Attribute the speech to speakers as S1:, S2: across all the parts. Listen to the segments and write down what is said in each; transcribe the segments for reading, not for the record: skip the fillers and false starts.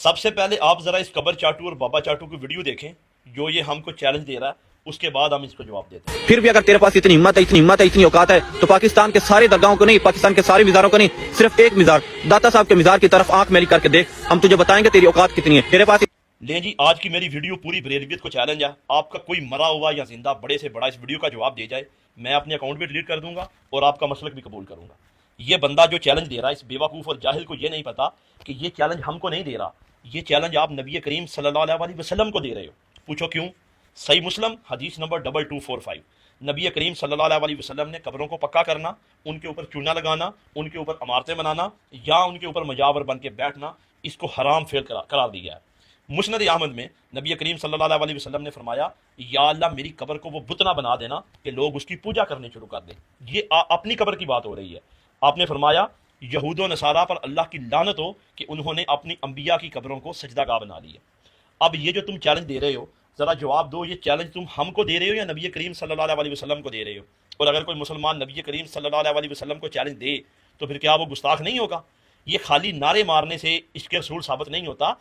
S1: سب سے پہلے آپ ذرا اس قبر چاٹو اور بابا چاٹو کی ویڈیو دیکھیں جو یہ ہم کو چیلنج دے رہا ہے، اس کے بعد ہم اس کو جواب دیتے ہیں۔
S2: پھر بھی اگر تیرے پاس اتنی ہمت ہے اتنی اوقات ہے تو پاکستان کے سارے درگاہوں کو نہیں، پاکستان کے سارے مزاروں کو نہیں، صرف ایک مزار داتا صاحب کے مزار کی طرف آنکھ میلی کر کے دیکھ، ہم تجھے بتائیں گے تیری اوقات کتنی ہے۔ تیرے پاس
S1: لیں جی، آج کی میری ویڈیو پوری بریلویت کو چیلنج ہے، آپ کا کوئی مرا ہوا یا زندہ بڑے سے بڑا اس ویڈیو کا جواب دے جائے، میں اپنے اکاؤنٹ بھی ڈیلیٹ کر دوں گا اور آپ کا مسلک بھی قبول کروں گا۔ یہ بندہ جو چیلنج دے رہا ہے، اس بیوقوف اور جاہل کو یہ نہیں پتا کہ یہ چیلنج ہم کو نہیں دے رہا، یہ چیلنج آپ نبی کریم صلی اللہ علیہ وسلم کو دے رہے ہو۔ پوچھو کیوں؟ صحیح مسلم حدیث نمبر 2245، نبی کریم صلی اللہ علیہ وسلم نے قبروں کو پکا کرنا، ان کے اوپر چونا لگانا، ان کے اوپر عمارتیں بنانا یا ان کے اوپر مجاور بن کے بیٹھنا، اس کو حرام فعل قرار دیا ہے۔ مسند احمد میں نبی کریم صلی اللہ علیہ وسلم نے فرمایا، یا اللہ میری قبر کو وہ بت نہ بنا دینا کہ لوگ اس کی پوجا کرنے شروع کر دیں۔ یہ اپنی قبر کی بات ہو رہی ہے۔ آپ نے فرمایا یہود و نصارہ پر اللہ کی لعنت ہو کہ انہوں نے اپنی انبیاء کی قبروں کو سجدہ گاہ بنا لی ہے۔ اب یہ جو تم چیلنج دے رہے ہو، ذرا جواب دو، یہ چیلنج تم ہم کو دے رہے ہو یا نبی کریم صلی اللہ علیہ وسلم کو دے رہے ہو؟ اور اگر کوئی مسلمان نبی کریم صلی اللہ علیہ وسلم کو چیلنج دے تو پھر کیا وہ گستاخ نہیں ہوگا؟ یہ خالی نعرے مارنے سے عشق رسول ثابت نہیں ہوتا،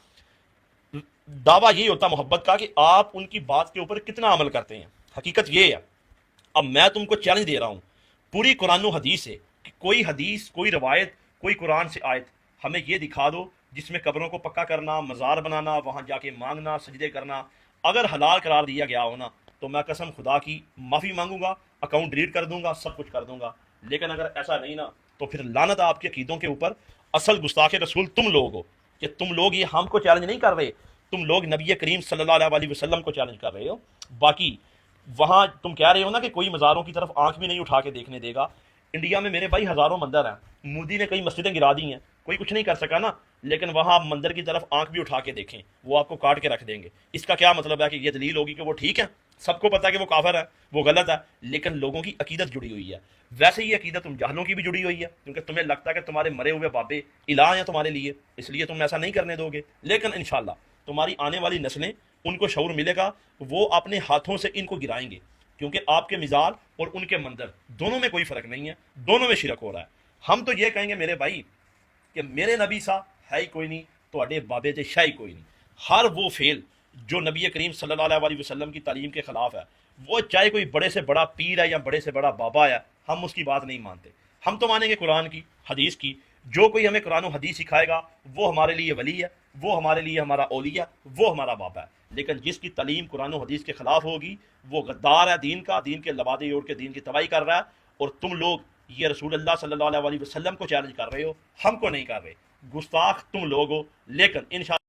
S1: دعویٰ یہ ہوتا محبت کا کہ آپ ان کی بات کے اوپر کتنا عمل کرتے ہیں۔ حقیقت یہ ہے۔ اب میں تم کو چیلنج دے رہا ہوں پوری قرآن و حدیث سے کہ کوئی حدیث، کوئی روایت، کوئی قرآن سے آیت ہمیں یہ دکھا دو جس میں قبروں کو پکا کرنا، مزار بنانا، وہاں جا کے مانگنا، سجدے کرنا اگر حلال قرار دیا گیا ہونا تو میں قسم خدا کی معافی مانگوں گا، اکاؤنٹ ڈیلیٹ کر دوں گا، سب کچھ کر دوں گا۔ لیکن اگر ایسا نہیں نا تو پھر لعنت آپ کے عقیدوں کے اوپر۔ اصل گستاخ رسول تم لوگ ہو کہ تم لوگ یہ ہم کو چیلنج نہیں کر رہے، تم لوگ نبی کریم صلی اللہ علیہ وسلم کو چیلنج کر رہے ہو۔ باقی وہاں تم کہہ رہے ہو نا کہ کوئی مزاروں کی طرف آنکھ بھی نہیں اٹھا کے دیکھنے دے گا۔ انڈیا میں میرے بھائی ہزاروں مندر ہیں، مودی نے کئی مسجدیں گرا دی ہیں، کوئی کچھ نہیں کر سکا نا، لیکن وہاں آپ مندر کی طرف آنکھ بھی اٹھا کے دیکھیں، وہ آپ کو کاٹ کے رکھ دیں گے۔ اس کا کیا مطلب ہے کہ یہ دلیل ہوگی کہ وہ ٹھیک ہے؟ سب کو پتا ہے کہ وہ کافر ہے، وہ غلط ہے، لیکن لوگوں کی عقیدت جڑی ہوئی ہے۔ ویسے یہ عقیدت تم جاہلوں کی بھی جڑی ہوئی ہے، کیونکہ تمہیں لگتا ہے کہ تمہارے مرے ہوئے بابے الہ ہیں تمہارے لیے، اس لیے تم ایسا نہیں کرنے دو گے۔ لیکن انشاءاللہ تمہاری آنے والی نسلیں، ان کو شعور ملے گا، وہ اپنے ہاتھوں سے ان کو گرائیں گے، کیونکہ آپ کے مزار اور ان کے مندر دونوں میں کوئی فرق نہیں ہے، دونوں میں شرک ہو رہا ہے۔ ہم تو یہ کہیں گے میرے بھائی کہ میرے نبی سا ہے ہی کوئی نہیں، تواڈے بابے تے شاہی کوئی نہیں۔ ہر وہ فعل جو نبی کریم صلی اللہ علیہ وسلم کی تعلیم کے خلاف ہے، وہ چاہے کوئی بڑے سے بڑا پیر ہے یا بڑے سے بڑا بابا ہے، ہم اس کی بات نہیں مانتے۔ ہم تو مانیں گے قرآن کی، حدیث کی۔ جو کوئی ہمیں قرآن و حدیث سکھائے گا وہ ہمارے لیے ولی ہے، وہ ہمارے لیے ہمارا اولیاء، وہ ہمارا بابا ہے۔ لیکن جس کی تعلیم قرآن و حدیث کے خلاف ہوگی وہ غدار ہے دین کا، دین کے لبادے اوڑھ کے دین کی تباہی کر رہا ہے۔ اور تم لوگ یہ رسول اللہ صلی اللہ علیہ وسلم کو چیلنج کر رہے ہو، ہم کو نہیں کر رہے۔ گستاخ تم لوگ ہو، لیکن انشاءاللہ